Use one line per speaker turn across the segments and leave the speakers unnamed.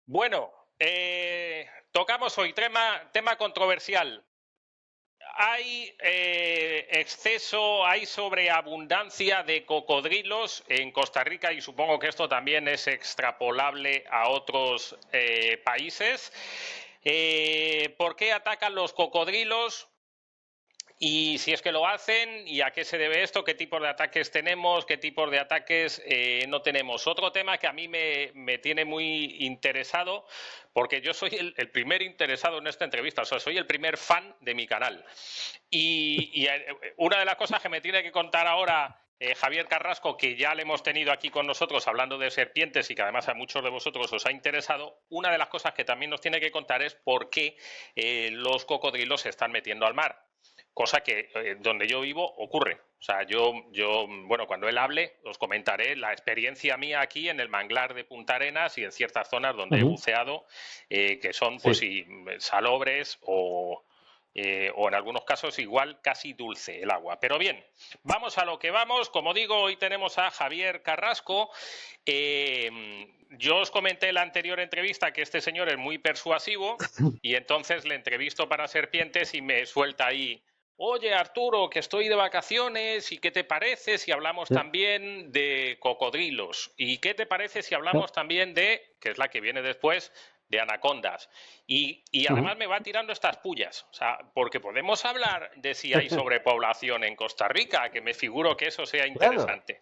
Bueno, tocamos hoy tema controversial. Hay exceso, hay sobreabundancia de cocodrilos en Costa Rica y supongo que esto también es extrapolable a otros países. ¿Por qué atacan los cocodrilos? Y si es que lo hacen, ¿y a qué se debe esto? ¿Qué tipos de ataques tenemos? ¿Qué tipos de ataques no tenemos? Otro tema que a mí me tiene muy interesado, porque yo soy el primer interesado en esta entrevista, o sea, soy el primer fan de mi canal. Y una de las cosas que me tiene que contar ahora Javier Carrasco, que ya le hemos tenido aquí con nosotros hablando de serpientes y que además a muchos de vosotros os ha interesado, una de las cosas que también nos tiene que contar es por qué los cocodrilos se están metiendo al mar. Cosa que donde yo vivo ocurre. O sea, bueno, cuando él hable, os comentaré la experiencia mía aquí en el manglar de Punta Arenas y en ciertas zonas donde he
Ujú.
buceado, que son, pues
Sí,
sí, salobres o en algunos casos igual casi dulce el agua. Pero bien, vamos a lo que vamos. Como digo, hoy tenemos a Javier Carrasco. Yo os comenté en la anterior entrevista que este señor es muy persuasivo y entonces le entrevisto para Serpientes y me suelta ahí: oye, Arturo, que estoy de vacaciones, ¿y qué te parece si hablamos
sí.
también de cocodrilos? ¿Y qué te parece si hablamos también de, que es la que viene después, de anacondas? Y
Ujú.
además me va tirando estas pullas, o sea, porque podemos hablar de si hay sobrepoblación en Costa Rica, que me figuro que eso sea
Claro,
interesante.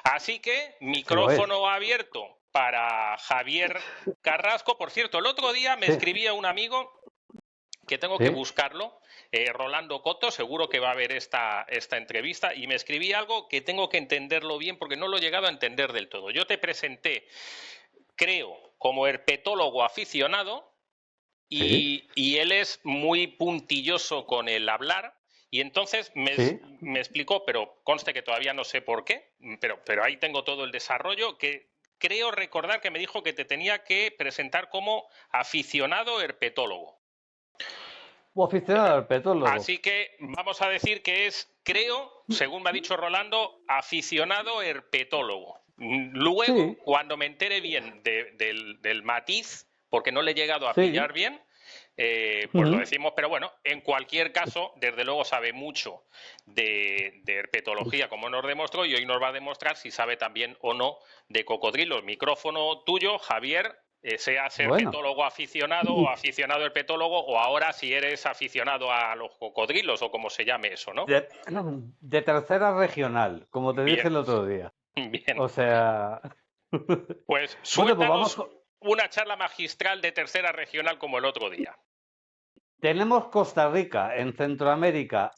Así que,
sí lo es.
micrófono abierto para Javier Carrasco. Por cierto, el otro día me
Sí,
escribía un amigo que tengo que
sí.
buscarlo, Rolando Coto, seguro que va a ver esta entrevista, y me escribí algo que tengo que entenderlo bien porque no lo he llegado a entender del todo. Yo te presenté, creo, como herpetólogo aficionado
Sí,
y él es muy puntilloso con el hablar. Y entonces
sí.
me explicó, pero conste que todavía no sé por qué, pero ahí tengo todo el desarrollo, que creo recordar que me dijo que te tenía que presentar como aficionado herpetólogo.
O aficionado al petólogo.
Así que vamos a decir que es, creo, según me ha dicho Rolando, aficionado herpetólogo. Luego,
Sí,
cuando me entere bien del matiz, porque no le he llegado a
sí.
pillar bien, pues lo
Ujú.
decimos, pero bueno, en cualquier caso, desde luego sabe mucho de herpetología, como nos demostró, y hoy nos va a demostrar si sabe también o no de cocodrilos. Micrófono tuyo, Javier, seas
Bueno,
herpetólogo aficionado o aficionado herpetólogo, o ahora si eres aficionado a los cocodrilos o como se llame eso, ¿no?
de tercera regional, como te dije
Bien,
el otro día.
bien.
O sea,
Pues
bueno, pues vamos
suéltanos una charla magistral de tercera regional como el otro día.
tenemos Costa Rica en Centroamérica.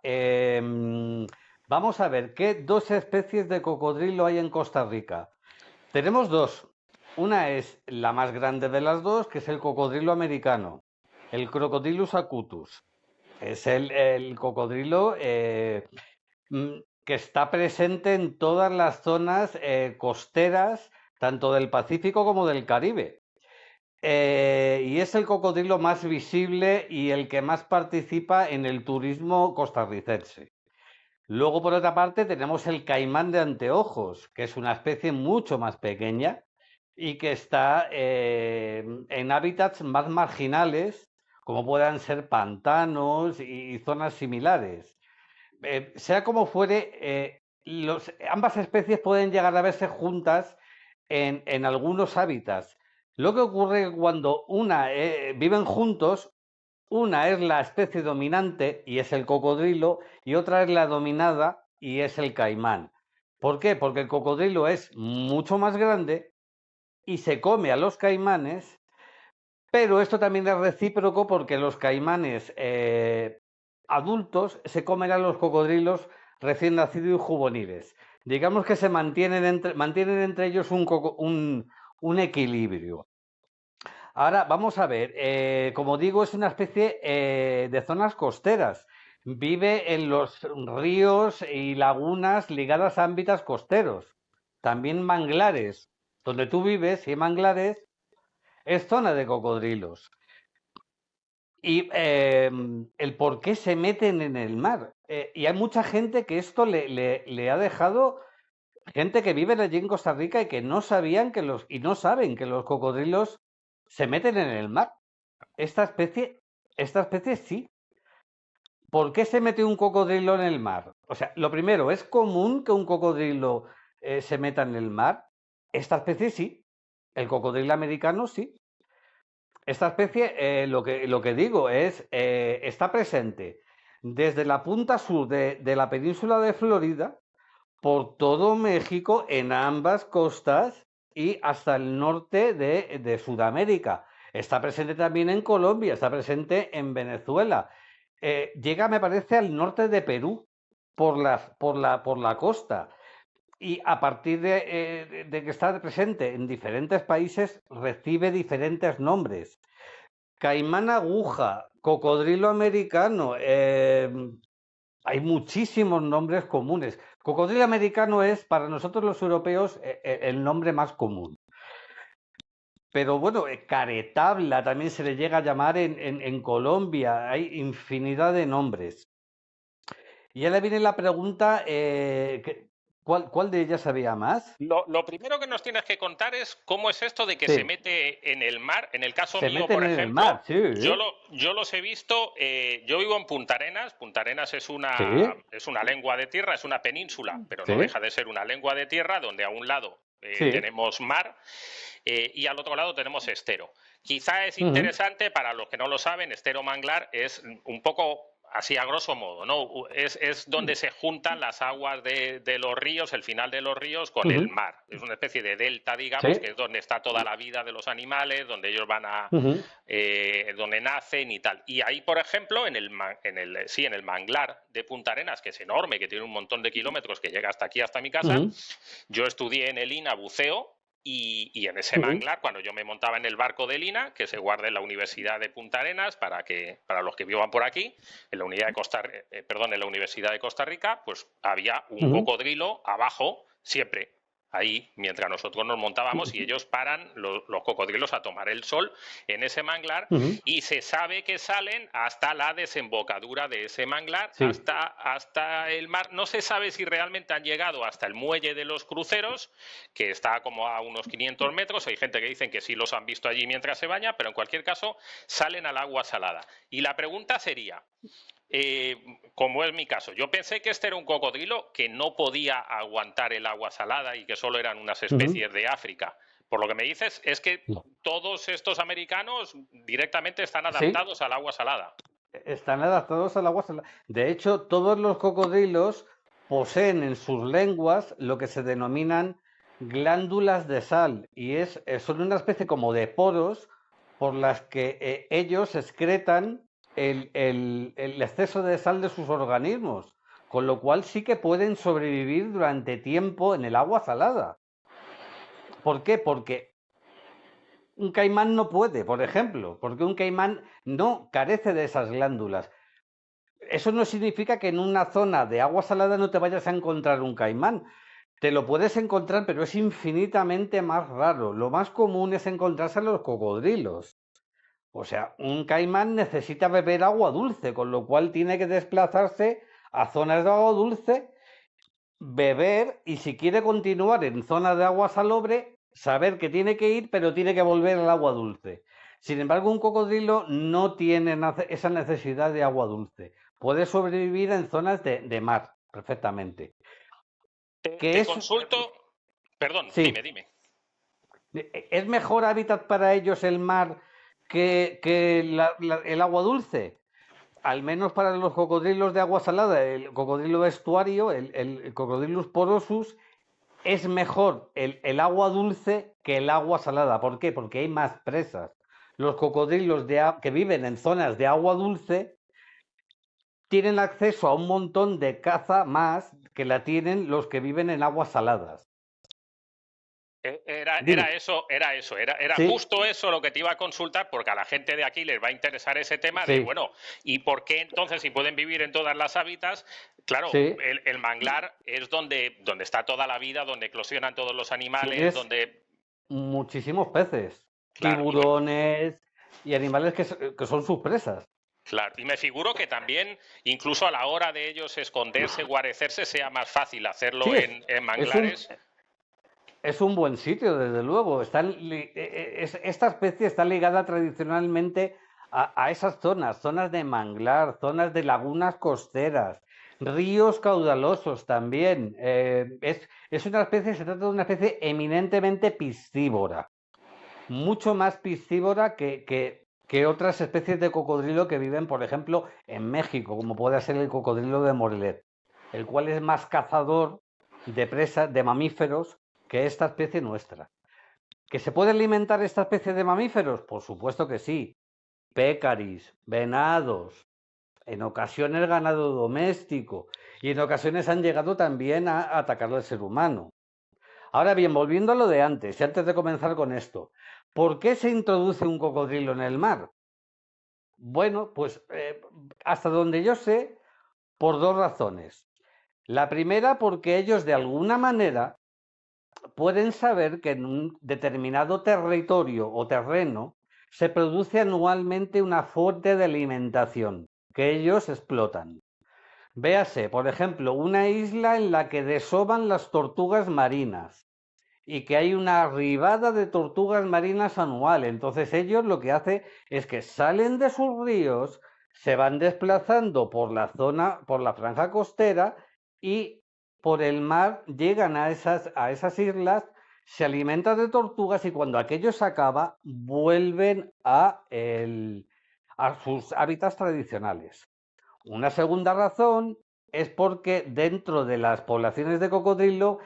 Vamos a ver, ¿qué dos especies de cocodrilo hay en Costa Rica? Tenemos dos. Una es la más grande de las dos, que es el cocodrilo americano, el Crocodylus acutus. Es el cocodrilo que está presente en todas las zonas costeras, tanto del Pacífico como del Caribe. Y es el cocodrilo más visible y el que más participa en el turismo costarricense. Luego, por otra parte, tenemos el caimán de anteojos, que es una especie mucho más pequeña y que está en hábitats más marginales, como puedan ser pantanos y zonas similares. Sea como fuere, ambas especies pueden llegar a verse juntas en algunos hábitats. Lo que ocurre cuando viven juntos, una es la especie dominante y es el cocodrilo, y otra es la dominada y es el caimán. ¿Por qué? Porque el cocodrilo es mucho más grande y se come a los caimanes, pero esto también es recíproco porque los caimanes adultos se comen a los cocodrilos recién nacidos y juveniles. Digamos que mantienen entre ellos un equilibrio. Ahora, vamos a ver, como digo, es una especie de zonas costeras. Vive en los ríos y lagunas ligadas a ámbitos costeros. También manglares. Donde tú vives, y hay manglares, es zona de cocodrilos. Y el por qué se meten en el mar. Y hay mucha gente que esto le ha dejado, gente que vive allí en Costa Rica y que no sabían y no saben que los cocodrilos se meten en el mar. Esta especie sí. ¿Por qué se mete un cocodrilo en el mar? O sea, lo primero, ¿es común que un cocodrilo se meta en el mar? Esta especie sí. El cocodrilo americano sí. Esta especie, lo que digo es, está presente desde la punta sur de la península de Florida, por todo México, en ambas costas y hasta el norte de Sudamérica. Está presente también en Colombia, está presente en Venezuela. Llega, me parece, al norte de Perú por la costa. Y a partir de que está presente en diferentes países, recibe diferentes nombres. Caimán aguja, cocodrilo americano, hay muchísimos nombres comunes. Cocodrilo americano es, para nosotros los europeos, el nombre más común. Pero bueno, caretabla también se le llega a llamar en Colombia. Hay infinidad de nombres. Y ahora viene la pregunta, ¿cuál de ellas había más?
Lo primero que nos tienes que contar es cómo es esto de que se
Sí,
mete en el mar. En el caso
se
mío,
meten
por
en el mar,
ejemplo,
sí,
yo los he visto, yo vivo en Punta Arenas. Punta Arenas
sí,
es una lengua de tierra, es una península, pero no
sí,
deja de ser una lengua de tierra donde a un lado
sí.
tenemos mar y al otro lado tenemos estero. Quizá es
Ujú,
interesante para los que no lo saben, estero manglar es un poco así a grosso modo, ¿no? Es donde se juntan las aguas de los ríos, el final de los ríos, con el
ujú,
mar. Es una especie de delta, digamos, que
sí,
es donde está toda la vida de los animales, donde ellos van a,
ujú,
donde nacen y tal. Y ahí, por ejemplo, en el manglar de Punta Arenas, que es enorme, que tiene un montón de kilómetros, que llega hasta aquí, hasta mi casa,
ujú,
yo estudié en el INA buceo y en ese
ujú,
manglar, cuando yo me montaba en el barco del INA, que se guarda en la Universidad de Punta Arenas, para los que vivan por aquí, en la, unidad de en la Universidad de Costa Rica, pues había un
ujú,
cocodrilo abajo, siempre, ahí, mientras nosotros nos montábamos, y ellos paran los cocodrilos a tomar el sol en ese manglar,
ujú,
y se sabe que salen hasta la desembocadura de ese manglar,
sí.
hasta el mar. No se sabe si realmente han llegado hasta el muelle de los cruceros, que está como a unos 500 metros. Hay gente que dicen que sí los han visto allí mientras se baña, pero en cualquier caso salen al agua salada. Y la pregunta sería, como es mi caso, yo pensé que este era un cocodrilo que no podía aguantar el agua salada y que solo eran unas
Ujú.
especies de África. Por lo que me dices es que
No.
todos estos americanos directamente están
Sí,
adaptados al agua salada.
están adaptados al agua salada. De hecho, todos los cocodrilos poseen en sus lenguas lo que se denominan glándulas de sal y son una especie como de poros por las que ellos excretan el exceso de sal de sus organismos, con lo cual sí que pueden sobrevivir durante tiempo en el agua salada. ¿Por qué? Porque un caimán no puede, por ejemplo, porque un caimán no carece de esas glándulas. Eso no significa que en una zona de agua salada no te vayas a encontrar un caimán. Te lo puedes encontrar, pero es infinitamente más raro. Lo más común es encontrarse a los cocodrilos. O sea, un caimán necesita beber agua dulce, con lo cual tiene que desplazarse a zonas de agua dulce, beber y si quiere continuar en zonas de agua salobre, saber que tiene que ir, pero tiene que volver al agua dulce. Sin embargo, un cocodrilo no tiene esa necesidad de agua dulce. Puede sobrevivir en zonas de mar perfectamente. Que
Te
es,
consulto, perdón, dime,
sí,
dime.
es mejor hábitat para ellos el mar que el agua dulce. Al menos para los cocodrilos de agua salada, el cocodrilo estuario, el Cocodrilus porosus, es mejor agua dulce que el agua salada. ¿Por qué? Porque hay más presas. Los cocodrilos que viven en zonas de agua dulce tienen acceso a un montón de caza más que la tienen los que viven en aguas saladas.
Era
Dime.
eso, era
Sí,
justo eso lo que te iba a consultar, porque a la gente de aquí les va a interesar ese tema de,
sí,
bueno, ¿y por qué entonces si pueden vivir en todas las hábitats? Claro,
sí.
el manglar es donde está toda la vida, donde eclosionan todos los animales,
Tienes
donde,
muchísimos peces,
claro,
tiburones y animales que son sus presas.
claro. Y me figuro que también, incluso a la hora de ellos esconderse, guarecerse, sea más fácil hacerlo
Sí,
en
es un,
manglares.
Es un buen sitio, desde luego. Esta especie está ligada tradicionalmente a esas zonas, zonas de manglar, zonas de lagunas costeras, ríos caudalosos también. Es una especie, se trata de una especie eminentemente piscívora, mucho más piscívora que otras especies de cocodrilo que viven, por ejemplo, en México, como puede ser el cocodrilo de Morelet, el cual es más cazador de presas, de mamíferos, que esta especie nuestra. ¿Que se puede alimentar esta especie de mamíferos? Por supuesto que sí. Pécaris, venados, en ocasiones ganado doméstico, y en ocasiones han llegado también a atacar al ser humano. Ahora bien, volviendo a lo de antes, y antes de comenzar con esto, ¿por qué se introduce un cocodrilo en el mar? Bueno, pues hasta donde yo sé, por dos razones. La primera, porque ellos de alguna manera pueden saber que en un determinado territorio o terreno se produce anualmente una fuente de alimentación que ellos explotan. Véase, por ejemplo, una isla en la que desovan las tortugas marinas y que hay una arribada de tortugas marinas anual. Entonces ellos lo que hacen es que salen de sus ríos, se van desplazando por la zona, por la franja costera y por el mar llegan a esas islas, se alimentan de tortugas y cuando aquello se acaba vuelven a sus hábitats tradicionales. Una segunda razón es porque dentro de las poblaciones de cocodrilo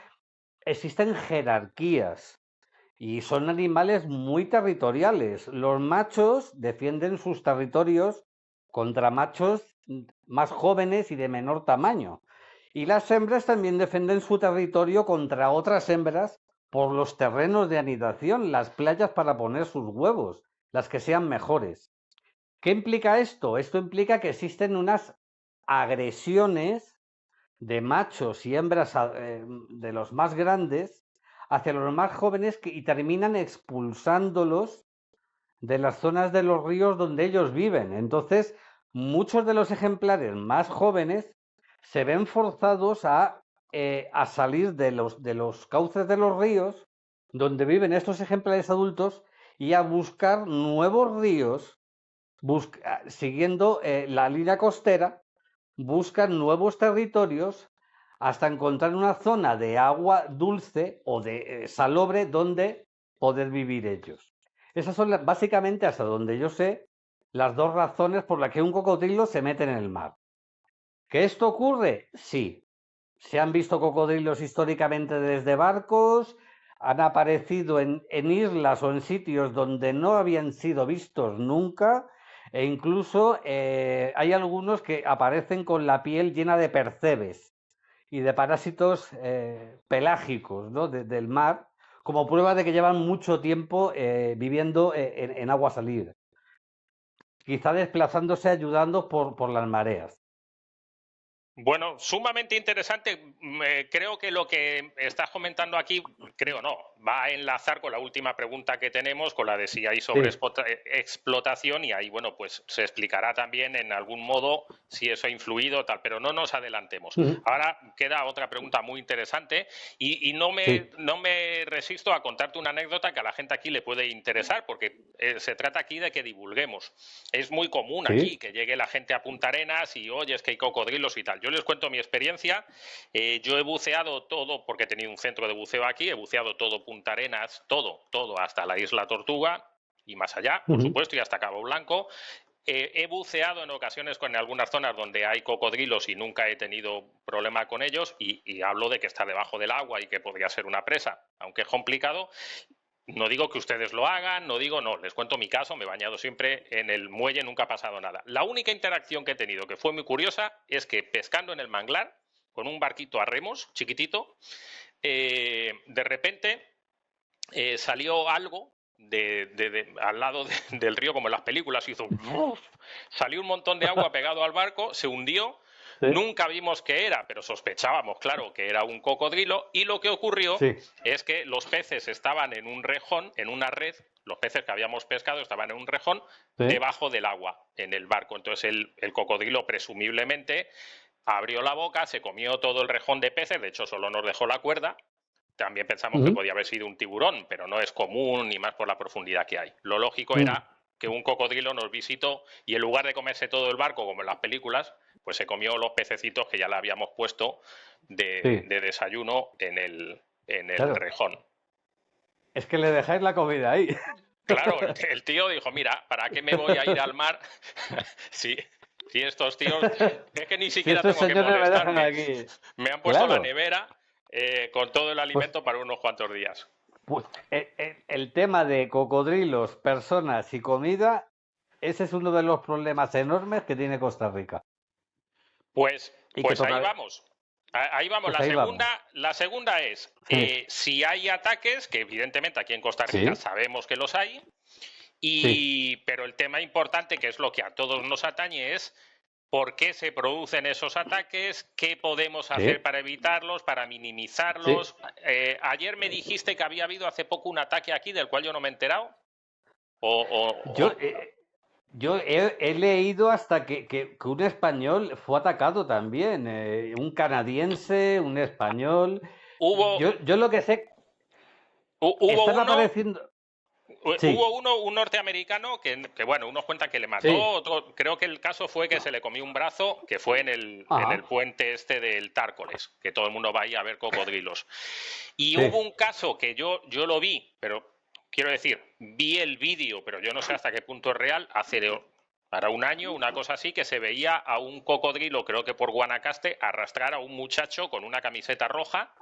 existen jerarquías y son animales muy territoriales. Los machos defienden sus territorios contra machos más jóvenes y de menor tamaño. Y las hembras también defienden su territorio contra otras hembras por los terrenos de anidación, las playas para poner sus huevos, las que sean mejores. ¿Qué implica esto? Esto implica que existen unas agresiones de machos y hembras de los más grandes hacia los más jóvenes y terminan expulsándolos de las zonas de los ríos donde ellos viven. Entonces, muchos de los ejemplares más jóvenes se ven forzados a salir de los cauces de los ríos donde viven estos ejemplares adultos y a buscar nuevos ríos, siguiendo la línea costera, buscan nuevos territorios hasta encontrar una zona de agua dulce o de salobre donde poder vivir ellos. Esas son básicamente, hasta donde yo sé, las dos razones por las que un cocodrilo se mete en el mar. ¿Que esto ocurre? Sí. Se han visto cocodrilos históricamente desde barcos, han aparecido en islas o en sitios donde no habían sido vistos nunca, e incluso hay algunos que aparecen con la piel llena de percebes y de parásitos pelágicos, ¿no? Del mar, como prueba de que llevan mucho tiempo viviendo en agua salida, quizá desplazándose ayudando por las mareas.
Bueno, sumamente interesante. Creo que lo que estás comentando aquí, creo no, va a enlazar con la última pregunta que tenemos, con la de si hay sobreexplotación, y ahí, bueno, pues se explicará también en algún modo si eso ha influido, tal, pero no nos adelantemos. Ahora queda otra pregunta muy interesante y no me resisto a contarte una anécdota que a la gente aquí le puede interesar, porque se trata aquí de que divulguemos. Es muy común aquí que llegue la gente a Punta Arenas y, oye, es que hay cocodrilos y tal. Yo les cuento mi experiencia. Yo he buceado todo, porque he tenido un centro de buceo aquí, he buceado todo Punta Arenas, todo, hasta la Isla Tortuga y más allá, por supuesto, y hasta Cabo Blanco. He buceado en ocasiones en algunas zonas donde hay cocodrilos y nunca he tenido problema con ellos, y hablo de que está debajo del agua y que podría ser una presa, aunque es complicado. No digo que ustedes lo hagan, no, les cuento mi caso, me he bañado siempre en el muelle, nunca ha pasado nada. La única interacción que he tenido, que fue muy curiosa, es que pescando en el manglar, con un barquito a remos, chiquitito, de repente salió algo al lado del río, como en las películas, hizo salió un montón de agua pegado al barco, se hundió. Nunca vimos qué era, pero sospechábamos, claro, que era un cocodrilo, y lo que ocurrió es que los peces estaban en un rejón, en una red, los peces que habíamos pescado estaban en un rejón debajo del agua, en el barco. Entonces el cocodrilo presumiblemente abrió la boca, se comió todo el rejón de peces, de hecho solo nos dejó la cuerda, también pensamos que podía haber sido un tiburón, pero no es común ni más por la profundidad que hay. Lo lógico era que un cocodrilo nos visitó y en lugar de comerse todo el barco, como en las películas, pues se comió los pececitos que ya le habíamos puesto de desayuno en el
Claro.
rejón.
Es que le dejáis la comida ahí.
Claro, el tío dijo, mira, ¿para qué me voy a ir al mar si estos tíos, es que ni siquiera
estos
tengo que
señores me dejan
molestarme?
aquí.
Me han puesto la
Claro.
nevera con todo el
Pues,
alimento para unos cuantos días.
pues el tema de cocodrilos, personas y comida, ese es uno de los problemas enormes que tiene Costa Rica.
Pues,
Y que
pues ahí
toca.
vamos. Ahí vamos.
Pues ahí vamos.
La segunda es,
Sí.
si hay ataques, que evidentemente aquí en Costa Rica
Sí.
sabemos que los hay,
Sí.
pero el tema importante, que es lo que a todos nos atañe, es por qué se producen esos ataques, qué podemos hacer
Sí.
para evitarlos, para minimizarlos. Ayer me dijiste que había habido hace poco un ataque aquí del cual yo no me he enterado.
Yo he leído hasta que un español fue atacado también, un canadiense, un español.
Hubo,
Yo lo que sé,
hubo
están
uno.
apareciendo.
Hubo
Sí,
un norteamericano que, bueno, unos cuentan que le mató,
sí,
otro, creo que el caso fue que se le comió un brazo, que fue en el
ajá,
puente este del Tárcoles, que todo el mundo va ahí a ver cocodrilos. Y
sí,
hubo un caso que yo lo vi, pero quiero decir, vi el vídeo, pero yo no sé hasta qué punto es real, para un año, una cosa así, que se veía a un cocodrilo, creo que por Guanacaste, arrastrar a un muchacho con una camiseta roja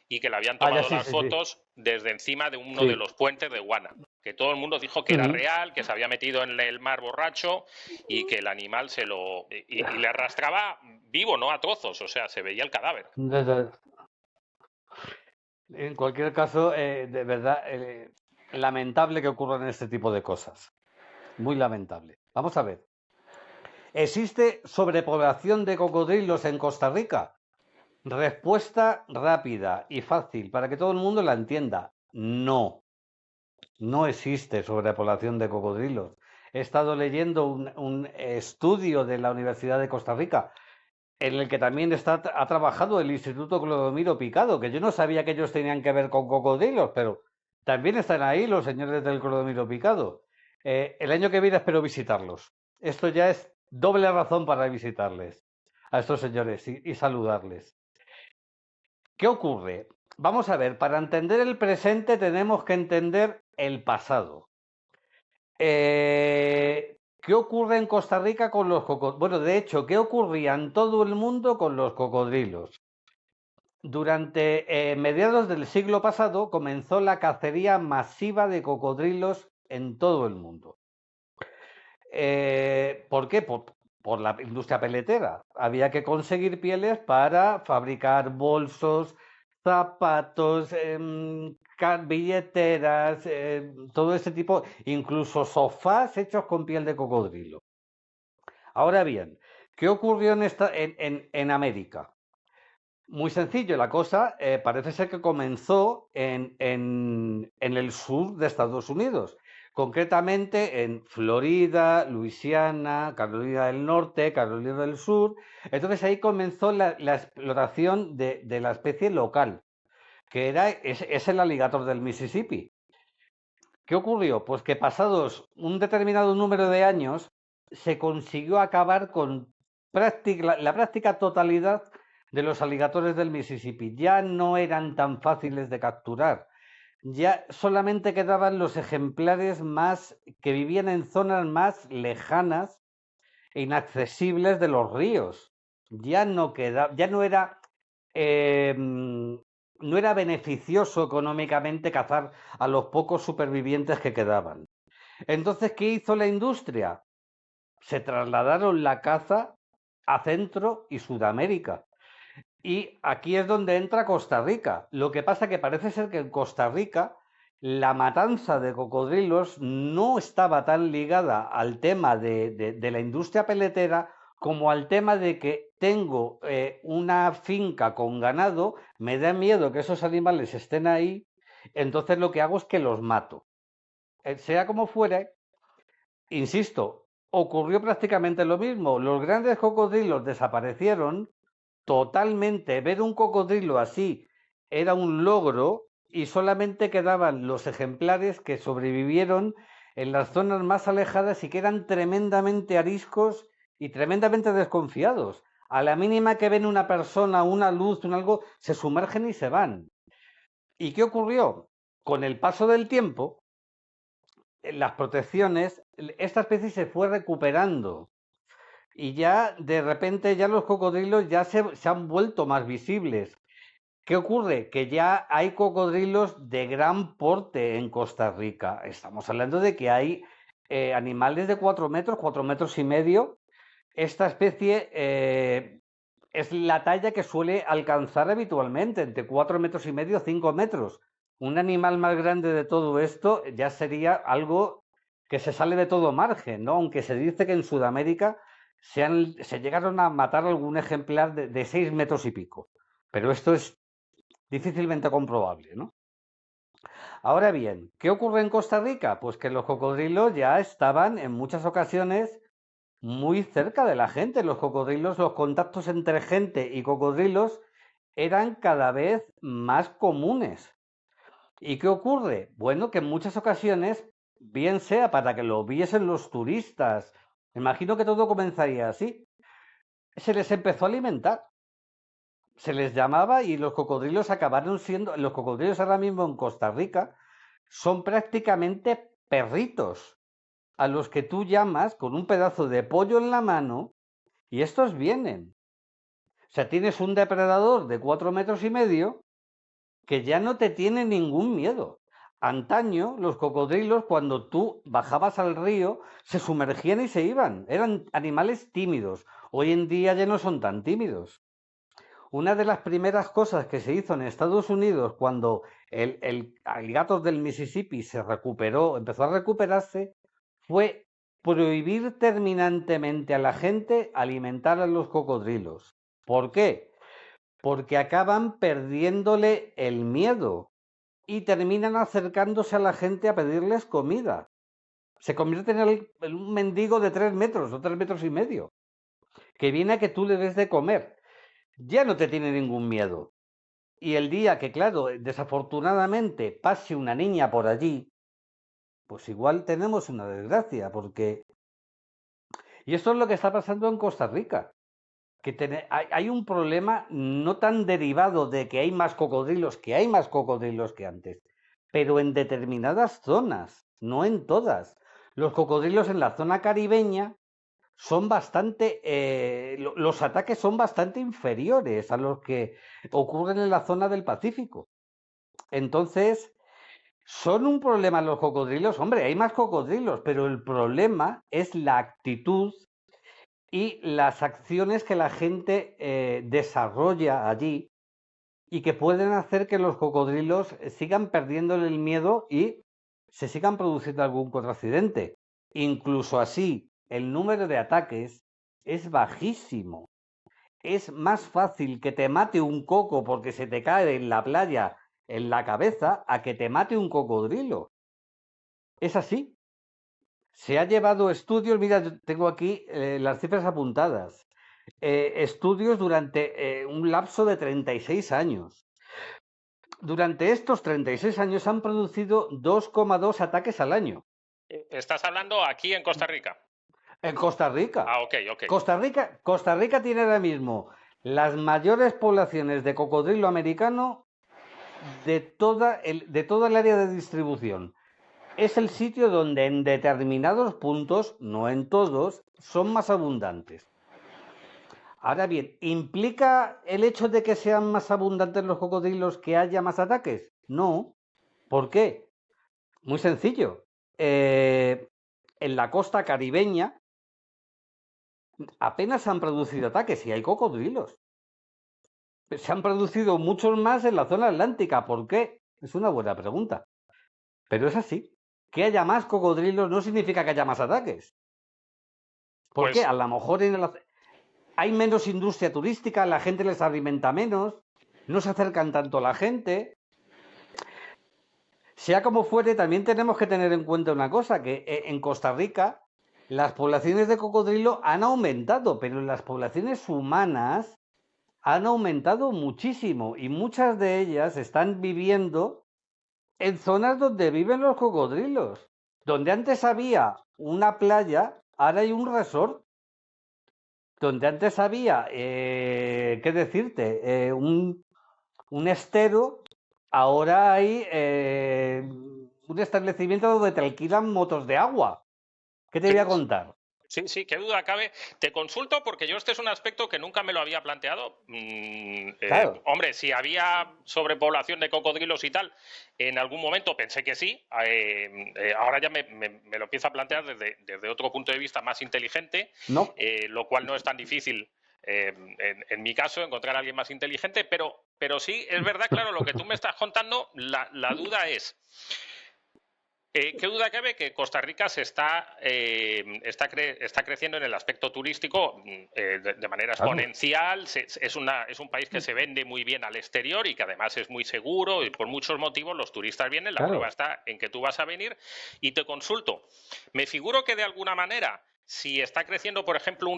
y que le habían
ya
tomado
sí,
las
sí, sí,
desde desde encima de uno de
sí.
los puentes de Guana. Que todo el mundo dijo que era
Ujú.
real, que se había metido en el mar borracho y que el animal y le arrastraba vivo, no a trozos, o sea, se veía el cadáver.
En cualquier caso, de verdad, lamentable que ocurran este tipo de cosas. Muy lamentable. Vamos a ver. ¿Existe sobrepoblación de cocodrilos en Costa Rica? Respuesta rápida y fácil para que todo el mundo la entienda. No, no existe sobrepoblación de cocodrilos. He estado leyendo un estudio de la Universidad de Costa Rica en el que también ha trabajado el Instituto Clodomiro Picado, que yo no sabía que ellos tenían que ver con cocodrilos, pero también están ahí los señores del Clodomiro Picado. El año que viene espero visitarlos. Esto ya es doble razón para visitarles a estos señores y saludarles. ¿Qué ocurre? Vamos a ver, para entender el presente tenemos que entender el pasado. ¿Qué ocurre en Costa Rica con los cocodrilos? Bueno, de hecho, ¿qué ocurría en todo el mundo con los cocodrilos? Durante mediados del siglo pasado comenzó la cacería masiva de cocodrilos en todo el mundo. ¿Por qué? Por la industria peletera. Había que conseguir pieles para fabricar bolsos, zapatos, billeteras, todo ese tipo, incluso sofás hechos con piel de cocodrilo. Ahora bien, ¿qué ocurrió en América? Muy sencillo, la cosa parece ser que comenzó en el sur de Estados Unidos, concretamente en Florida, Luisiana, Carolina del Norte, Carolina del Sur. Entonces ahí comenzó la exploración de la especie local, que es el alligator del Mississippi. ¿Qué ocurrió? Pues que pasados un determinado número de años se consiguió acabar con la práctica totalidad de los aligatores del Mississippi. Ya no eran tan fáciles de capturar. Ya solamente quedaban los ejemplares más que vivían en zonas más lejanas e inaccesibles de los ríos. Ya no era no era beneficioso económicamente cazar a los pocos supervivientes que quedaban. Entonces, ¿qué hizo la industria? Se trasladaron la caza a Centro y Sudamérica. Y aquí es donde entra Costa Rica. Lo que pasa que parece ser que en Costa Rica la matanza de cocodrilos no estaba tan ligada al tema de la industria peletera como al tema de que tengo una finca con ganado, me da miedo que esos animales estén ahí, entonces lo que hago es que los mato. Sea como fuere, insisto, ocurrió prácticamente lo mismo. Los grandes cocodrilos desaparecieron totalmente. Ver un cocodrilo así era un logro y solamente quedaban los ejemplares que sobrevivieron en las zonas más alejadas y que eran tremendamente ariscos y tremendamente desconfiados. A la mínima que ven una persona, una luz, un algo, se sumergen y se van. ¿Y qué ocurrió? Con el paso del tiempo, las protecciones, esta especie se fue recuperando y ya de repente ya los cocodrilos ya se han vuelto más visibles. ¿Qué ocurre? Que ya hay cocodrilos de gran porte en Costa Rica. Estamos hablando de que hay animales de 4 metros y medio. Esta especie es la talla que suele alcanzar habitualmente, entre 4 metros y medio, 5 metros. Un animal más grande de todo esto ya sería algo que se sale de todo margen, ¿no? Aunque se dice que en Sudamérica se llegaron a matar algún ejemplar de 6 metros y pico. Pero esto es difícilmente comprobable, ¿no? Ahora bien, ¿qué ocurre en Costa Rica? Pues que los cocodrilos ya estaban en muchas ocasiones muy cerca de la gente. Los cocodrilos, los contactos entre gente y cocodrilos eran cada vez más comunes. ¿Y qué ocurre? Bueno, que en muchas ocasiones, bien sea para que lo viesen los turistas, imagino que todo comenzaría así, se les empezó a alimentar. Se les llamaba y los cocodrilos acabaron siendo, los cocodrilos ahora mismo en Costa Rica son prácticamente perritos a los que tú llamas con un pedazo de pollo en la mano y estos vienen. O sea, tienes un depredador de 4 metros y medio que ya no te tiene ningún miedo. Antaño, los cocodrilos, cuando tú bajabas al río, se sumergían y se iban. Eran animales tímidos. Hoy en día ya no son tan tímidos. Una de las primeras cosas que se hizo en Estados Unidos cuando el alligator del Mississippi se recuperó, empezó a recuperarse, fue prohibir terminantemente a la gente alimentar a los cocodrilos. ¿Por qué? Porque acaban perdiéndole el miedo y terminan acercándose a la gente a pedirles comida. Se convierten en un mendigo de 3 metros o 3 metros y medio, que viene a que tú le des de comer. Ya no te tiene ningún miedo. Y el día que, claro, desafortunadamente pase una niña por allí, pues igual tenemos una desgracia, porque... Y esto es lo que está pasando en Costa Rica, que hay un problema no tan derivado de que hay más cocodrilos, que hay más cocodrilos que antes, pero en determinadas zonas, no en todas. Los cocodrilos en la zona caribeña son bastante, los ataques son bastante inferiores a los que ocurren en la zona del Pacífico. Entonces, ¿son un problema los cocodrilos? Hombre, hay más cocodrilos, pero el problema es la actitud y las acciones que la gente desarrolla allí y que pueden hacer que los cocodrilos sigan perdiéndole el miedo y se sigan produciendo algún accidente. Incluso así, el número de ataques es bajísimo. Es más fácil que te mate un coco porque se te cae en la playa en la cabeza a que te mate un cocodrilo. Es así. Se ha llevado estudios, mira, tengo aquí las cifras apuntadas, estudios durante un lapso de 36 años. Durante estos 36 años han producido 2,2 ataques al año.
¿Estás hablando aquí en Costa Rica?
En Costa Rica.
Ah, ok.
Costa Rica tiene ahora mismo las mayores poblaciones de cocodrilo americano de toda el área de distribución. Es el sitio donde en determinados puntos, no en todos, son más abundantes. Ahora bien, ¿implica el hecho de que sean más abundantes los cocodrilos que haya más ataques? No. ¿Por qué? Muy sencillo. En la costa caribeña apenas se han producido ataques y hay cocodrilos. Se han producido muchos más en la zona atlántica. ¿Por qué? Es una buena pregunta. Pero es así. Que haya más cocodrilos no significa que haya más ataques. ¿Por qué? A lo mejor hay menos industria turística, la gente les alimenta menos, no se acercan tanto a la gente. Sea como fuere, también tenemos que tener en cuenta una cosa, que en Costa Rica las poblaciones de cocodrilo han aumentado, pero las poblaciones humanas han aumentado muchísimo y muchas de ellas están viviendo en zonas donde viven los cocodrilos. Donde antes había una playa, ahora hay un resort. Donde antes había, ¿qué decirte? Un estero, ahora hay un establecimiento donde te alquilan motos de agua. ¿Qué te voy a
Sí,
contar?
sí, sí, qué duda cabe. Te consulto porque yo este es un aspecto que nunca me lo había planteado.
Claro,
Hombre, si había sobrepoblación de cocodrilos y tal, en algún momento pensé que sí. Ahora ya me lo empiezo a plantear desde otro punto de vista más inteligente,
no,
lo cual no es tan difícil. En mi caso, encontrar a alguien más inteligente, pero sí, es verdad, claro, lo que tú me estás contando, la duda es, ¿qué duda cabe que Costa Rica está creciendo en el aspecto turístico de manera
claro,
exponencial? Es un país que se vende muy bien al exterior y que además es muy seguro y por muchos motivos los turistas vienen. La prueba
claro.
está en que tú vas a venir y te consulto. Me figuro que de alguna manera, si está creciendo, por ejemplo,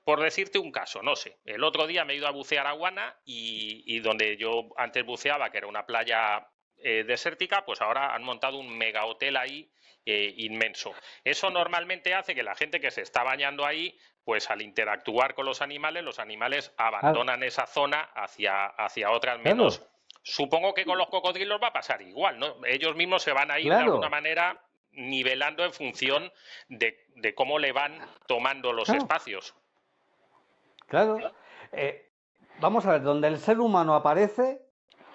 por decirte un caso, no sé, el otro día me he ido a bucear a Guana y donde yo antes buceaba, que era una playa desértica, pues ahora han montado un mega hotel ahí inmenso. Eso normalmente hace que la gente que se está bañando ahí, pues al interactuar con los animales
Ah,
abandonan esa zona hacia otras menos.
claro,
Supongo que con los cocodrilos va a pasar igual, ¿no? Ellos mismos se van a ir de alguna
claro,
manera nivelando en función de cómo le van tomando los
claro,
espacios.
claro. Eh, Vamos a ver, donde el ser humano aparece,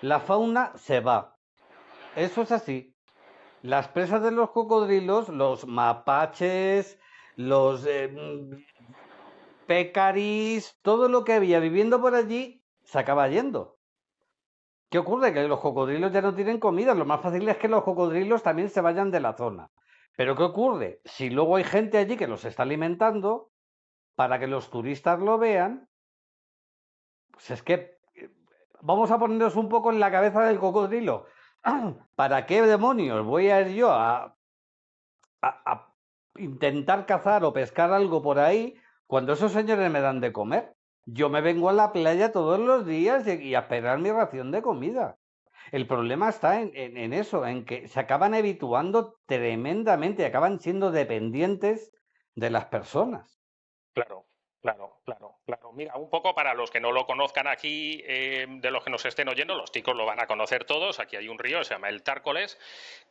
la fauna se va. Eso es así. Las presas de los cocodrilos, los mapaches, los pecaris, todo lo que había viviendo por allí, se acaba yendo. ¿Qué ocurre? Que los cocodrilos ya no tienen comida. Lo más fácil es que los cocodrilos también se vayan de la zona. Pero ¿qué ocurre? Si luego hay gente allí que los está alimentando, para que los turistas lo vean, pues es que vamos a ponernos un poco en la cabeza del cocodrilo. ¿Para qué demonios voy a ir yo a intentar cazar o pescar algo por ahí cuando esos señores me dan de comer? Yo me vengo a la playa todos los días y a esperar mi ración de comida. El problema está en eso, en que se acaban habituando tremendamente, acaban siendo dependientes de las personas.
Claro, claro, claro, claro. Mira, un poco para los que no lo conozcan aquí, de los que nos estén oyendo, los ticos lo van a conocer todos. Aquí hay un río, se llama el Tárcoles,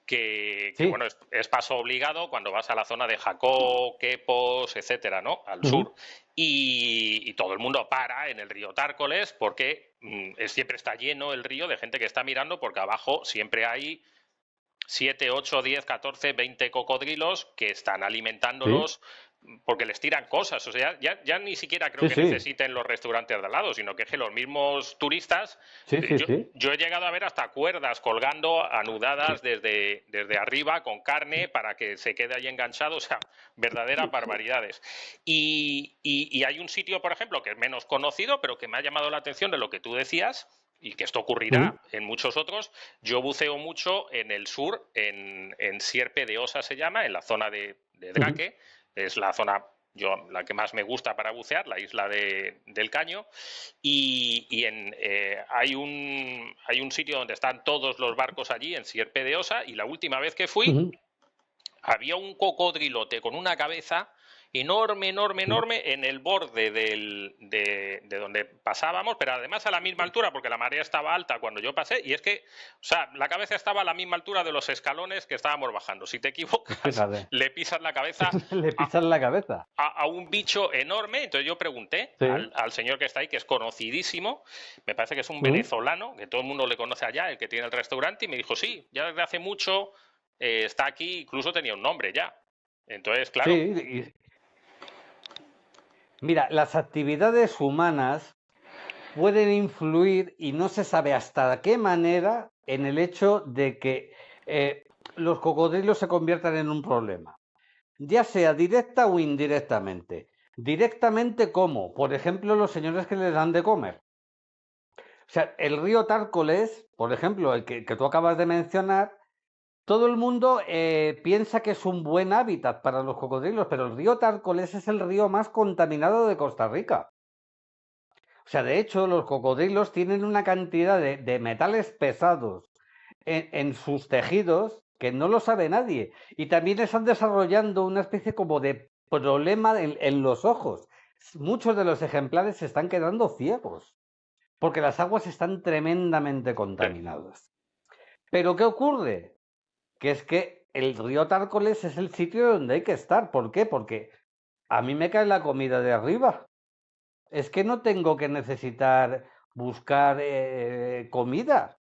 que,
Sí.
bueno, es paso obligado cuando vas a la zona de Jacó, Quepos, etcétera, ¿no? Al
Ujú.
sur. Y todo el mundo para en el río Tárcoles porque siempre está lleno el río de gente que está mirando, porque abajo siempre hay 7, 8, 10, 14, 20 cocodrilos que están
Sí,
alimentándolos porque les tiran cosas. O sea, ya ni siquiera creo
sí,
que
sí,
necesiten los restaurantes de al lado, sino que, es que los mismos turistas,
sí, sí,
yo,
sí.
yo he llegado a ver hasta cuerdas colgando anudadas desde arriba con carne para que se quede ahí enganchado. O sea, verdaderas barbaridades. Y hay un sitio, por ejemplo, que es menos conocido, pero que me ha llamado la atención de lo que tú decías, y que esto
Ujú,
ocurrirá en muchos otros. Yo buceo mucho en el sur, en Sierpe de Osa se llama, en la zona de
ujú,
Draque, es la zona la que más me gusta para bucear, la isla del Caño, hay un sitio donde están todos los barcos allí, en Sierpe de Osa, y la última vez que fui,
ujú,
había un cocodrilote con una cabeza enorme, enorme,
ujú.
enorme en el borde de donde pasábamos, pero además a la misma altura, porque la marea estaba alta cuando yo pasé, y es que, o sea, la cabeza estaba a la misma altura de los escalones que estábamos bajando. Si te
Pues
equivocas,
fíjate,
le pisas la cabeza
le
a,
pisan la cabeza.
a un bicho enorme. Entonces yo pregunté
Sí.
al señor que está ahí, que es conocidísimo, me parece que es un
Ujú.
venezolano, que todo el mundo le conoce allá, el que tiene el restaurante, y me dijo, sí, ya desde hace mucho está aquí, incluso tenía un nombre ya. Entonces,
Sí,
claro,
mira, las actividades humanas pueden influir y no se sabe hasta qué manera en el hecho de que los cocodrilos se conviertan en un problema, ya sea directa o indirectamente. Directamente, ¿cómo? Por ejemplo, los señores que les dan de comer. O sea, el río Tárcoles, por ejemplo, el que tú acabas de mencionar, todo el mundo piensa que es un buen hábitat para los cocodrilos, pero el río Tárcoles es el río más contaminado de Costa Rica. O sea, de hecho, los cocodrilos tienen una cantidad de metales pesados en sus tejidos que no lo sabe nadie. Y también están desarrollando una especie como de problema en los ojos. Muchos de los ejemplares se están quedando ciegos porque las aguas están tremendamente contaminadas. Pero ¿qué ocurre? Que es que el río Tárcoles es el sitio donde hay que estar. ¿Por qué? Porque a mí me cae la comida de arriba. Es que no tengo que necesitar buscar comida.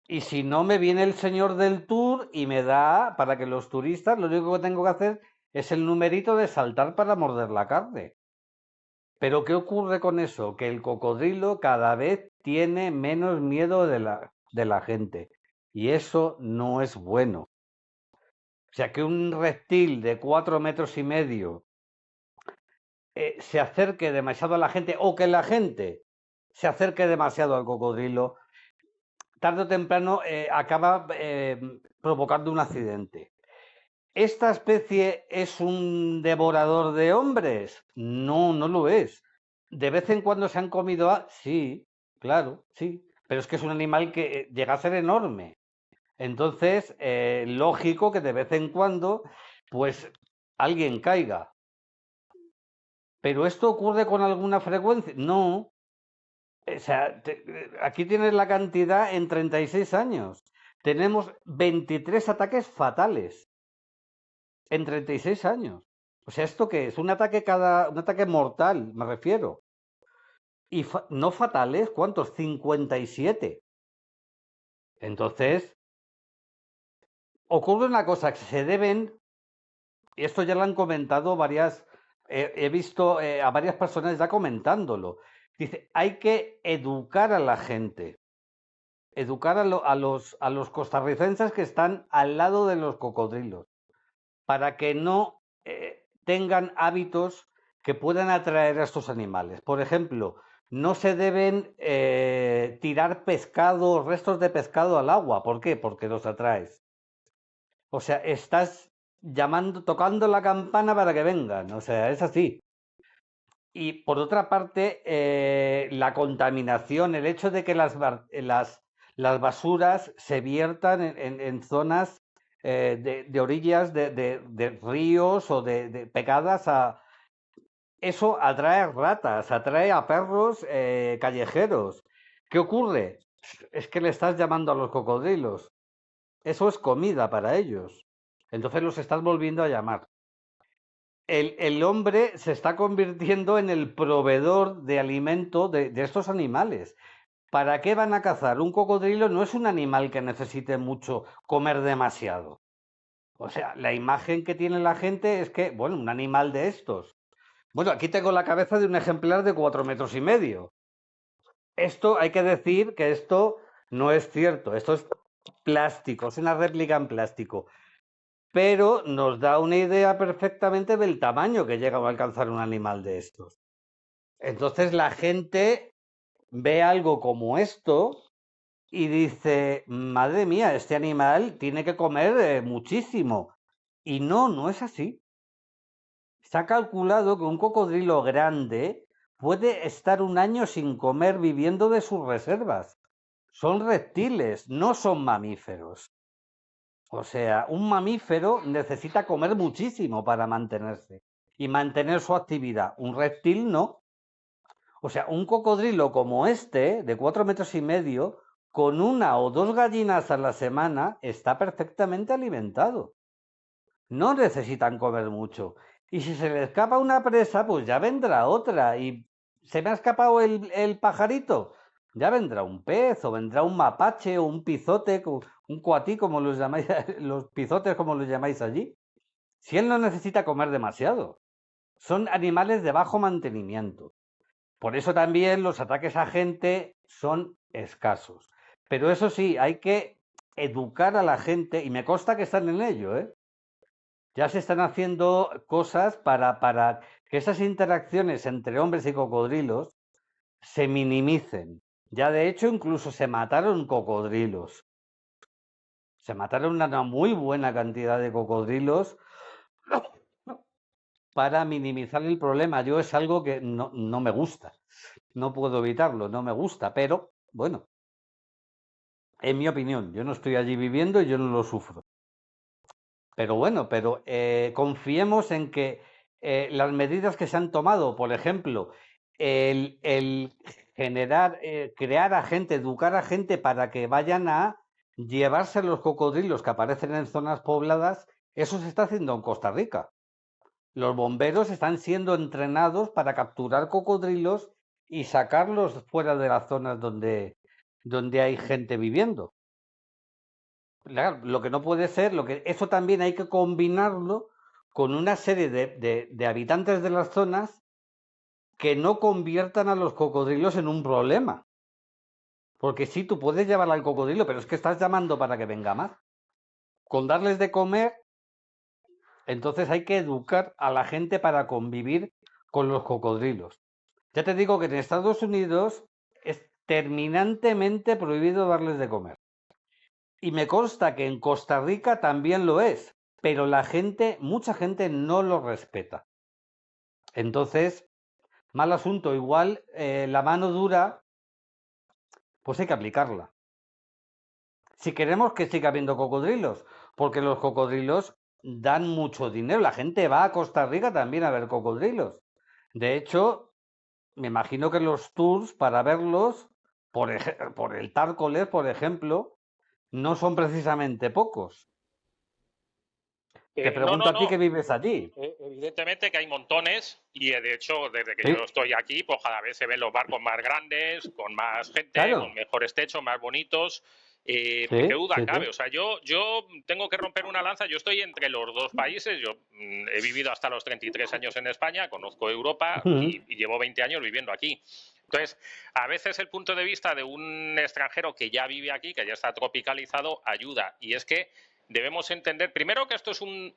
Y si no, me viene el señor del tour y me da, para que los turistas, lo único que tengo que hacer es el numerito de saltar para morder la carne. Pero ¿qué ocurre con eso? Que el cocodrilo cada vez tiene menos miedo de la gente. Y eso no es bueno. O sea, que un reptil de 4,5 metros se acerque demasiado a la gente o que la gente se acerque demasiado al cocodrilo, tarde o temprano acaba provocando un accidente. ¿Esta especie es un devorador de hombres? No, no lo es. ¿De vez en cuando se han comido a...? Sí, claro, sí. Pero es que es un animal que llega a ser enorme. Entonces, lógico que de vez en cuando, pues, alguien caiga. ¿Pero esto ocurre con alguna frecuencia? No. O sea, aquí tienes la cantidad en 36 años. Tenemos 23 ataques fatales en 36 años. O sea, ¿esto qué es? Un ataque mortal, me refiero. Y no fatales, ¿cuántos? 57. Entonces, ocurre una cosa, que se deben, y esto ya lo han comentado he visto a varias personas ya comentándolo. Dice, hay que educar a la gente, educar a los costarricenses que están al lado de los cocodrilos, para que no tengan hábitos que puedan atraer a estos animales. Por ejemplo, no se deben tirar pescado, restos de pescado al agua. ¿Por qué? Porque los atraes. O sea, estás tocando la campana para que vengan. O sea, es así. Y por otra parte, la contaminación, el hecho de que las basuras se viertan en zonas de orillas de ríos o de pegadas a... Eso atrae a ratas, atrae a perros callejeros. ¿Qué ocurre? Es que le estás llamando a los cocodrilos. Eso es comida para ellos. Entonces los estás volviendo a llamar. El hombre se está convirtiendo en el proveedor de alimento de estos animales. ¿Para qué van a cazar? Un cocodrilo no es un animal que necesite mucho comer demasiado. O sea, la imagen que tiene la gente es que, bueno, un animal de estos. Bueno, aquí tengo la cabeza de un ejemplar de 4,5 metros. Esto hay que decir que esto no es cierto. Esto es plástico, es una réplica en plástico. Pero nos da una idea perfectamente del tamaño que llega a alcanzar un animal de estos. Entonces la gente ve algo como esto y dice, madre mía, este animal tiene que comer muchísimo. Y no, no es así. Se ha calculado que un cocodrilo grande puede estar un año sin comer viviendo de sus reservas. Son reptiles, no son mamíferos. O sea, un mamífero necesita comer muchísimo para mantenerse y mantener su actividad. Un reptil no. O sea, un cocodrilo como este, de 4,5 metros, con una o dos gallinas a la semana, está perfectamente alimentado. No necesitan comer mucho. Y si se le escapa una presa, pues ya vendrá otra. Y se me ha escapado el pajarito, ya vendrá un pez, o vendrá un mapache, o un pizote, un coatí, como los llamáis, los pizotes, como los llamáis allí. Si él no necesita comer demasiado. Son animales de bajo mantenimiento. Por eso también los ataques a gente son escasos. Pero eso sí, hay que educar a la gente, y me consta que están en ello, ¿eh? Ya se están haciendo cosas para que esas interacciones entre hombres y cocodrilos se minimicen. Ya de hecho incluso se mataron cocodrilos. Se mataron una muy buena cantidad de cocodrilos para minimizar el problema. Yo es algo que no me gusta. No puedo evitarlo, no me gusta, pero bueno. En mi opinión, yo no estoy allí viviendo y yo no lo sufro. Pero bueno, confiemos en que las medidas que se han tomado, por ejemplo, el generar, crear a gente, educar a gente para que vayan a llevarse los cocodrilos que aparecen en zonas pobladas, eso se está haciendo en Costa Rica. Los bomberos están siendo entrenados para capturar cocodrilos y sacarlos fuera de las zonas donde hay gente viviendo. Claro, lo que no puede ser, eso también hay que combinarlo con una serie de habitantes de las zonas que no conviertan a los cocodrilos en un problema. Porque sí, tú puedes llevar al cocodrilo, pero es que estás llamando para que venga más. Con darles de comer, entonces hay que educar a la gente para convivir con los cocodrilos. Ya te digo que en Estados Unidos es terminantemente prohibido darles de comer. Y me consta que en Costa Rica también lo es, pero mucha gente no lo respeta. Entonces, mal asunto, igual la mano dura, pues hay que aplicarla. Si queremos que siga habiendo cocodrilos, porque los cocodrilos dan mucho dinero, la gente va a Costa Rica también a ver cocodrilos. De hecho, me imagino que los tours para verlos, por el Tárcoles, por ejemplo, no son precisamente pocos. Te
No,
pregunto
no,
a ti que
no.
vives allí.
Evidentemente que hay montones y de hecho desde que yo
Sí,
estoy aquí pues cada vez se ven los barcos más grandes, con más gente, con
claro.
mejores techos, más bonitos. Qué
Sí,
duda
sí,
cabe,
sí.
o sea, yo tengo que romper una lanza, yo estoy entre los dos países, yo he vivido hasta los 33 años en España, conozco Europa
Ujú,
y llevo 20 años viviendo aquí. Entonces, a veces el punto de vista de un extranjero que ya vive aquí, que ya está tropicalizado, ayuda. Y es que debemos entender, primero, que esto es un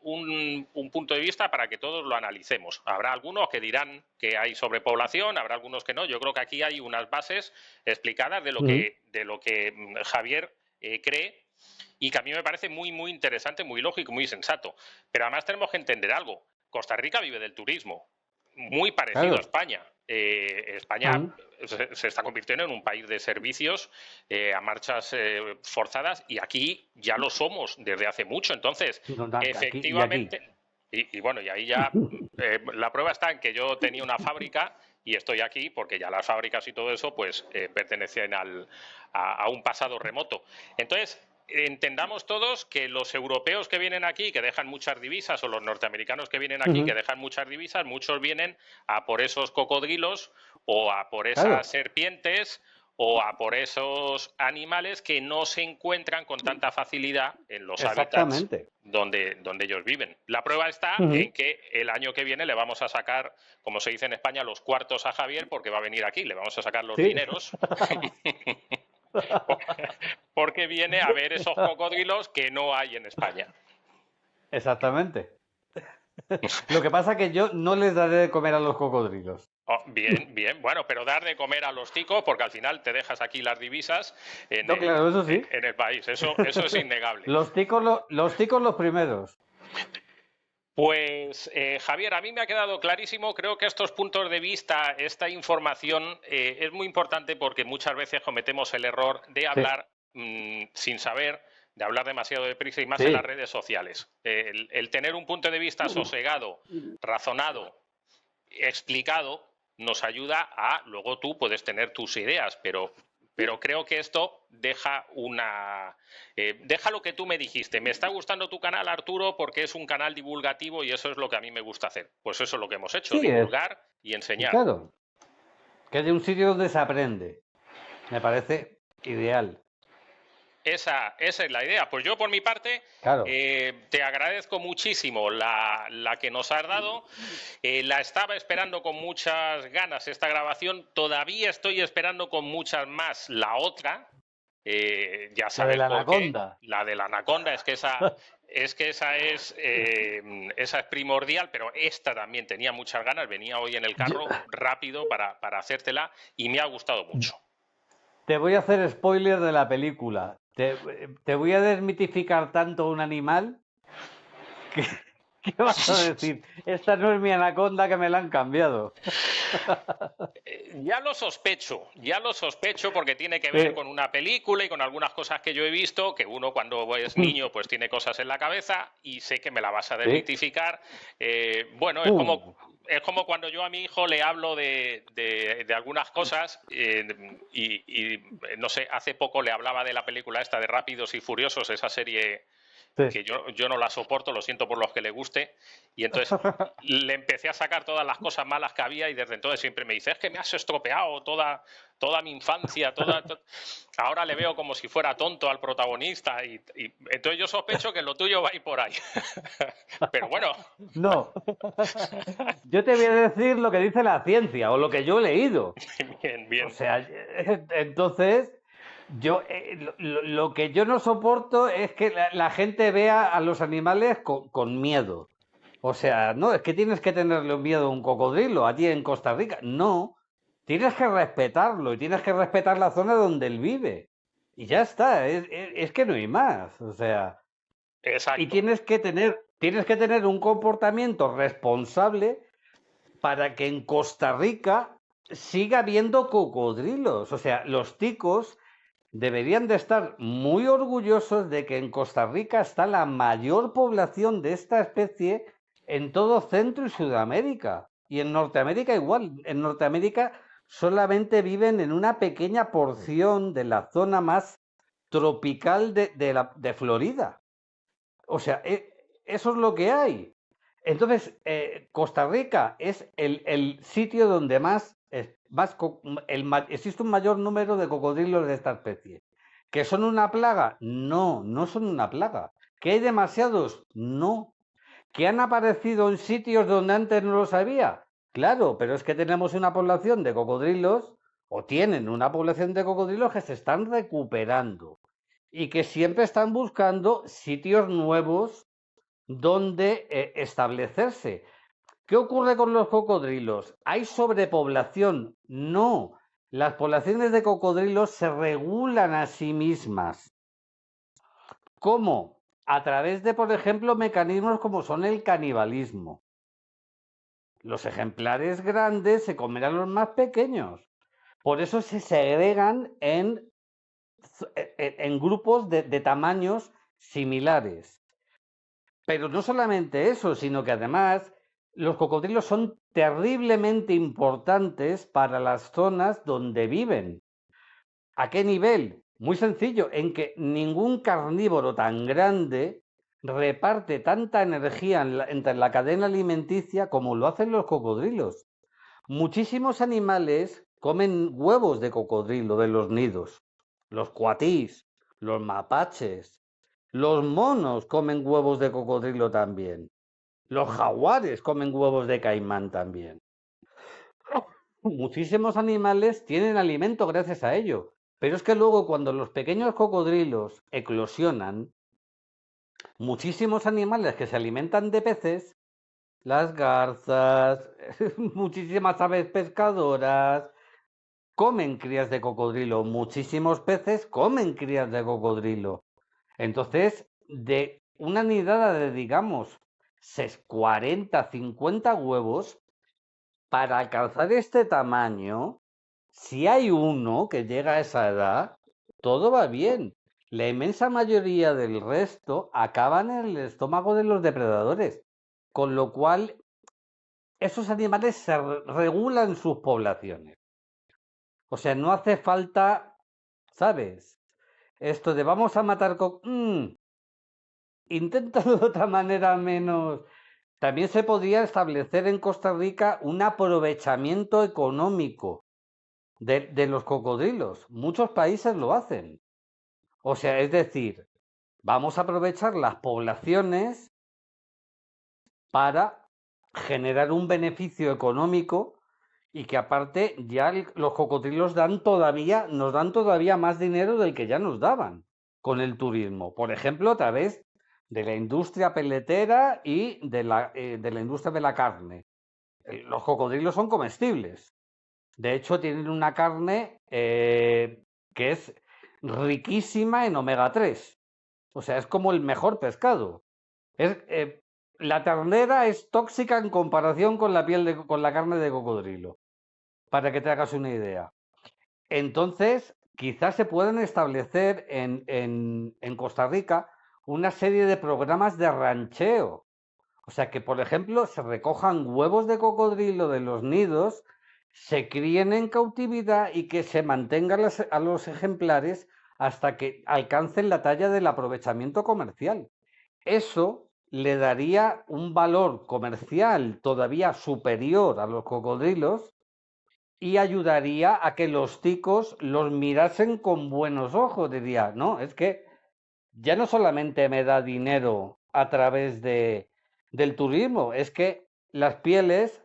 punto de vista para que todos lo analicemos. Habrá algunos que dirán que hay sobrepoblación, habrá algunos que no. Yo creo que aquí hay unas bases explicadas
ujú.
de lo que Javier cree y que a mí me parece muy, muy interesante, muy lógico, muy sensato. Pero además tenemos que entender algo. Costa Rica vive del turismo, muy parecido a
Claro.
España. España
Ujú.
se está convirtiendo en un país de servicios a marchas forzadas y aquí ya lo somos desde hace mucho. Entonces,
No, aquí y aquí.
efectivamente, y bueno, y ahí ya la prueba está en que yo tenía una fábrica y estoy aquí porque ya las fábricas y todo eso pues pertenecen a un pasado remoto. Entonces, entendamos todos que los europeos que vienen aquí, que dejan muchas divisas, o los norteamericanos que vienen aquí, que
Ujú.
dejan muchas divisas, muchos vienen a por esos cocodrilos o a por esas
Claro,
serpientes o a por esos animales que no se encuentran con tanta facilidad en los hábitats
exactamente.
donde ellos viven. La prueba está
Ujú.
en que el año que viene le vamos a sacar, como se dice en España, los cuartos a Javier porque va a venir aquí, le vamos a sacar los
Sí,
dineros porque viene a ver esos cocodrilos que no hay en España.
exactamente. Lo que pasa es que yo no les daré de comer a los cocodrilos.
Oh, bien, bien. Bueno, pero dar de comer a los ticos, porque al final te dejas aquí las divisas
No, claro, eso sí.
en el país. Eso es innegable.
Los ticos los primeros.
Pues Javier, a mí me ha quedado clarísimo. Creo que estos puntos de vista, esta información es muy importante porque muchas veces cometemos el error de
Sí,
hablar sin saber, de hablar demasiado deprisa y más en las
sí.
redes sociales. El tener un punto de vista sosegado, razonado, explicado, nos ayuda a, luego tú puedes tener tus ideas, pero creo que esto deja deja lo que tú me dijiste. Me está gustando tu canal, Arturo, porque es un canal divulgativo y eso es lo que a mí me gusta hacer. Pues eso es lo que hemos hecho,
Sí,
divulgar y enseñar.
claro. Que es de un sitio donde se aprende. Me parece ideal.
Esa es la idea. Pues yo, por mi parte,
Claro.
te agradezco muchísimo la que nos has dado. La estaba esperando con muchas ganas esta grabación. Todavía estoy esperando con muchas más la otra. Ya
La de
sabes
la
por qué.
anaconda.
La de la anaconda es que esa es primordial, pero esta también tenía muchas ganas. Venía hoy en el
Yo-
carro rápido para hacértela y me ha gustado mucho.
Te voy a hacer spoiler de la película. Te voy a desmitificar tanto un animal que, ¿Qué vas a decir? Esta no es mi anaconda que me la han cambiado.
Ya lo sospecho porque tiene que ver
Sí.
con una película y con algunas cosas que yo he visto, que uno cuando es niño pues tiene cosas en la cabeza y sé que me la vas a
Sí.
desmitificar. Bueno,
Uh,
es como cuando yo a mi hijo le hablo de algunas cosas no sé, hace poco le hablaba de la película esta de Rápidos y Furiosos, esa serie
sí.
que yo no la soporto, lo siento por los que le guste, y entonces le empecé a sacar todas las cosas malas que había y desde entonces siempre me dice, es que me has estropeado toda mi infancia, ahora le veo como si fuera tonto al protagonista y entonces yo sospecho que lo tuyo va a ir por ahí. Pero bueno,
No. Yo te voy a decir lo que dice la ciencia o lo que yo he leído.
bien,
O
bien.
sea, entonces, lo que yo no soporto es que la gente vea a los animales con miedo. O sea, no, es que tienes que tenerle miedo a un cocodrilo allí en Costa Rica. No, tienes que respetarlo y tienes que respetar la zona donde él vive. Y ya está, es que no hay más. O sea, y
Exacto.
tienes que tener un comportamiento responsable para que en Costa Rica siga habiendo cocodrilos. O sea, los ticos deberían de estar muy orgullosos de que en Costa Rica está la mayor población de esta especie en todo Centro y Sudamérica. Y en Norteamérica igual. En Norteamérica solamente viven en una pequeña porción de la zona más tropical de Florida. O sea, eso es lo que hay. Entonces, Costa Rica es el sitio donde existe un mayor número de cocodrilos de esta especie. ¿Que son una plaga? No, no son una plaga. ¿Que hay demasiados? No. ¿Que han aparecido en sitios donde antes no los había? Claro, pero es que tenemos una población de cocodrilos, o tienen una población de cocodrilos que se están recuperando y que siempre están buscando sitios nuevos donde establecerse. ¿Qué ocurre con los cocodrilos? ¿Hay sobrepoblación? No. Las poblaciones de cocodrilos se regulan a sí mismas. ¿Cómo? A través de, por ejemplo, mecanismos como son el canibalismo. Los ejemplares grandes se comen a los más pequeños. Por eso se segregan en grupos de tamaños similares. Pero no solamente eso, sino que además los cocodrilos son terriblemente importantes para las zonas donde viven. ¿A qué nivel? Muy sencillo, en que ningún carnívoro tan grande reparte tanta energía entre la cadena alimenticia como lo hacen los cocodrilos. Muchísimos animales comen huevos de cocodrilo de los nidos. Los cuatís, los mapaches, los monos comen huevos de cocodrilo también. Los jaguares comen huevos de caimán también. Muchísimos animales tienen alimento gracias a ello. Pero es que luego cuando los pequeños cocodrilos eclosionan, muchísimos animales que se alimentan de peces, las garzas, muchísimas aves pescadoras, comen crías de cocodrilo. Muchísimos peces comen crías de cocodrilo. Entonces, de una nidada de, digamos, 40, 50 huevos, para alcanzar este tamaño, si hay uno que llega a esa edad, todo va bien. La inmensa mayoría del resto acaban en el estómago de los depredadores, con lo cual esos animales se regulan sus poblaciones. O sea, no hace falta, ¿sabes? Esto de vamos a matar inténtalo de otra manera menos. También se podría establecer en Costa Rica un aprovechamiento económico de los cocodrilos. Muchos países lo hacen. O sea, es decir, vamos a aprovechar las poblaciones para generar un beneficio económico y que aparte ya los cocodrilos nos dan todavía más dinero del que ya nos daban con el turismo. Por ejemplo, a través de la industria peletera y de la industria de la carne. Los cocodrilos son comestibles. De hecho, tienen una carne que es riquísima en omega 3. O sea, es como el mejor pescado. Es, la ternera es tóxica en comparación con la con la carne de cocodrilo, para que te hagas una idea. Entonces, quizás se pueden establecer en Costa Rica una serie de programas de rancheo. O sea, que por ejemplo se recojan huevos de cocodrilo de los nidos, se críen en cautividad y que se mantengan a los ejemplares hasta que alcancen la talla del aprovechamiento comercial. Eso le daría un valor comercial todavía superior a los cocodrilos y ayudaría a que los ticos los mirasen con buenos ojos. Diría, no, es que ya no solamente me da dinero a través del turismo, es que las pieles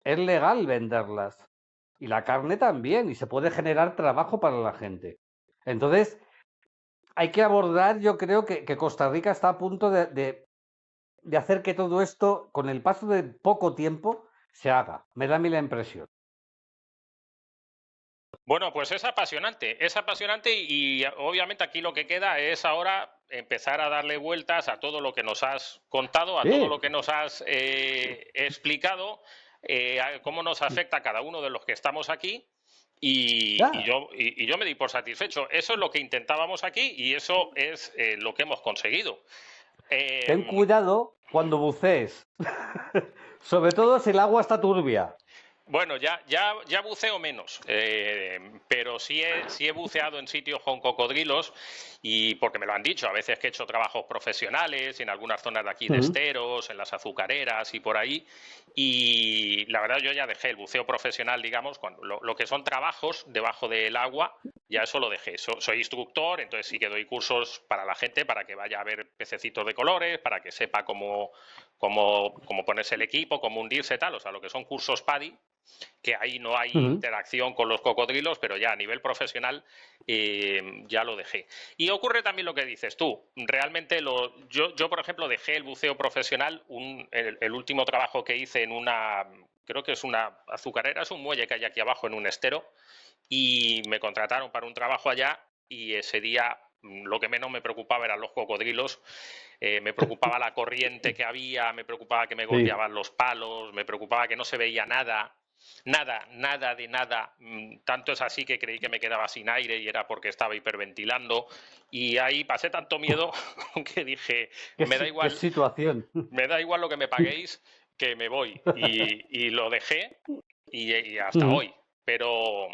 es legal venderlas y la carne también y se puede generar trabajo para la gente. Entonces, hay que abordar, yo creo que Costa Rica está a punto de hacer que todo esto, con el paso de poco tiempo, se haga. Me da a mí la impresión.
Bueno, pues es apasionante y obviamente aquí lo que queda es ahora empezar a darle vueltas a todo lo que nos has contado, a todo
Sí,
lo que nos has explicado, a cómo nos afecta a cada uno de los que estamos aquí.
ya.
Y yo me di por satisfecho. Eso es lo que intentábamos aquí y eso es lo que hemos conseguido.
Ten
Eh,
cuidado cuando bucees. Sobre todo si el agua está turbia.
Bueno, ya buceo menos, pero sí he buceado en sitios con cocodrilos y porque me lo han dicho, a veces que he hecho trabajos profesionales en algunas zonas de aquí de
Mm.
esteros, en las azucareras y por ahí, y la verdad yo ya dejé el buceo profesional, digamos, cuando lo que son trabajos debajo del agua, ya eso lo dejé. Soy instructor, entonces sí que doy cursos para la gente, para que vaya a ver pececitos de colores, para que sepa cómo ponerse el equipo, cómo hundirse, tal, o sea, lo que son cursos PADI, que ahí no hay
Mm.
interacción con los cocodrilos, pero ya a nivel profesional ya lo dejé. Y ocurre también lo que dices tú. Realmente yo por ejemplo, dejé el buceo profesional, el último trabajo que hice en una, creo que es una azucarera, es un muelle que hay aquí abajo en un estero, y me contrataron para un trabajo allá y ese día lo que menos me preocupaba eran los cocodrilos, me preocupaba la corriente que había, me preocupaba que me
Sí.
golpeaban los palos, me preocupaba que no se veía nada, nada de nada. Tanto es así que creí que me quedaba sin aire y era porque estaba hiperventilando. Y ahí pasé tanto miedo que dije,
Qué situación.
me da igual lo que me paguéis, que me voy. Y lo dejé y hasta
Mm.
hoy. Pero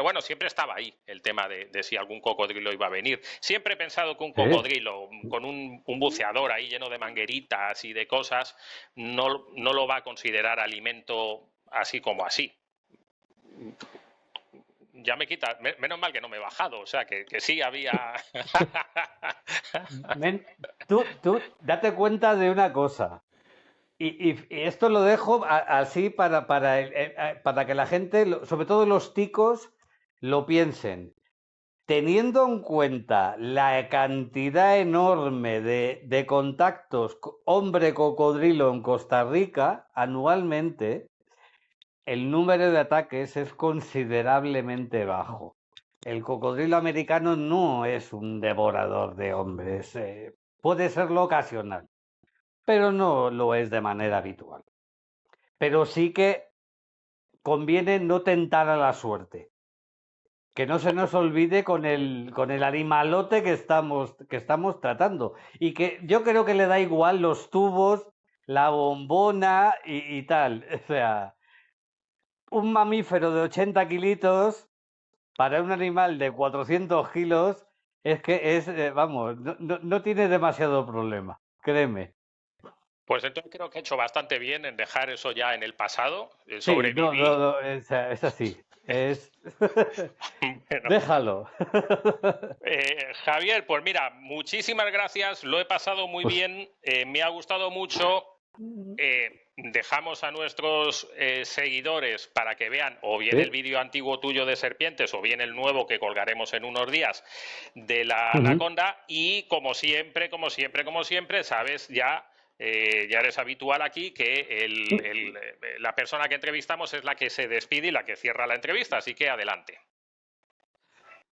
bueno, siempre estaba ahí el tema de si algún cocodrilo iba a venir. Siempre he pensado que un
Sí.
cocodrilo con un buceador ahí lleno de mangueritas y de cosas no lo va a considerar alimento así como así. Ya me quita, menos mal que no me he bajado, o sea, que sí había...
Men, tú date cuenta de una cosa. Y esto lo dejo así para que la gente, sobre todo los ticos, lo piensen. Teniendo en cuenta la cantidad enorme de contactos hombre cocodrilo en Costa Rica anualmente, el número de ataques es considerablemente bajo. El cocodrilo americano no es un devorador de hombres. Puede serlo ocasional, pero no lo es de manera habitual. Pero sí que conviene no tentar a la suerte. Que no se nos olvide con el animalote que estamos tratando. Y que yo creo que le da igual los tubos, la bombona y tal. O sea, un mamífero de 80 kilitos para un animal de 400 kilos es que es, vamos, no tiene demasiado problema, créeme.
Pues entonces creo que he hecho bastante bien en dejar eso ya en el pasado.
Sí,
Sobreviví.
es así. Es...
Bueno,
Déjalo.
Javier, pues mira, muchísimas gracias, lo he pasado muy
Pues
bien, me ha gustado mucho. Dejamos a nuestros seguidores para que vean o bien el
sí.
vídeo antiguo tuyo de serpientes o bien el nuevo que colgaremos en unos días de la
Ujú.
anaconda y como siempre, sabes ya, ya eres habitual aquí que la persona que entrevistamos es la que se despide y la que cierra la entrevista, así que adelante.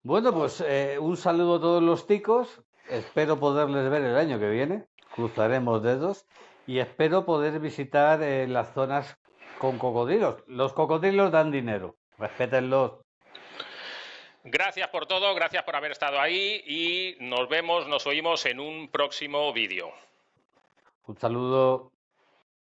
Bueno, pues un saludo a todos los ticos. Espero poderles ver el año que viene. cruzaremos dedos y espero poder visitar las zonas con cocodrilos. Los cocodrilos dan dinero, respétenlos.
Gracias por todo, gracias por haber estado ahí y nos vemos, nos oímos en un próximo vídeo.
Un saludo.